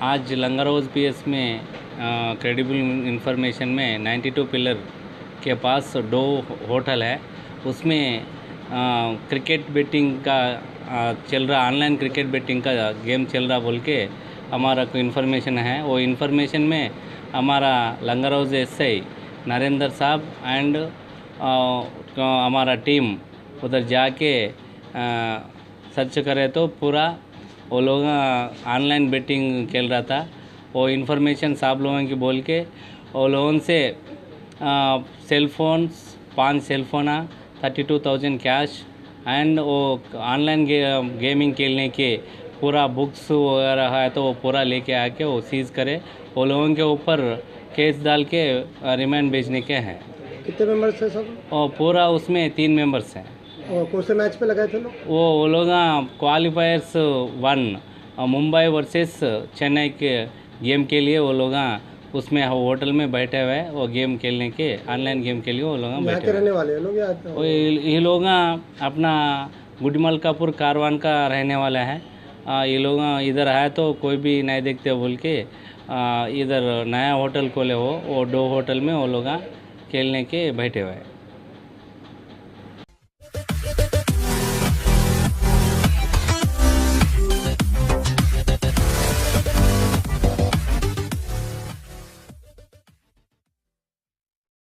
आज लंगरौज पीएस में credible information में 92 पिलर के पास 2 होटल है। उसमें क्रिकेट बेटिंग का चल रहा, ऑनलाइन क्रिकेट बेटिंग का गेम चल रहा बोल के हमारा को इन्फॉर्मेशन है। वो इन्फॉर्मेशन में हमारा लंगरौज एसआई नरेंद्र साहब एंड हमारा टीम उधर जाके सर्च करे तो पूरा वो लोग ऑनलाइन बेटिंग खेल रहा था। वो इन्फॉर्मेशन साहब लोगों की बोल के वो लोगों से cell phones 5 cell phone 32,000 cash and वो ऑनलाइन गेमिंग खेलने के पूरा बुक्स वगैरह है तो वो पूरा लेके आके वो सीज़ करे। वो लोगों के ऊपर केस डाल के रिमांड भेजने के हैं। कितने मेंबर्स हैं सब? और पूरा उसमें 3 मेंबर्स हैं। और कौन से मैच पे लगाए थे लोग? वो लोग क्वालिफायर्स 1 मुंबई वर्सेस चेन्नई के गेम के लिए वो लोग उसमें होटल में बैठे हुए हैं। वो गेम खेलने के ऑनलाइन गेम के लिए वो लोग बैठे के रहने वाले हैं लोग या? ये लोग अपना गुडमलकापुर कारवान का रहने वाला है। ये लोग इधर आए तो कोई भी नहीं देखते बोल के इधर नया होटल खोले वो 2 होटल में वो लोग खेलने के बैठे हुए हैं।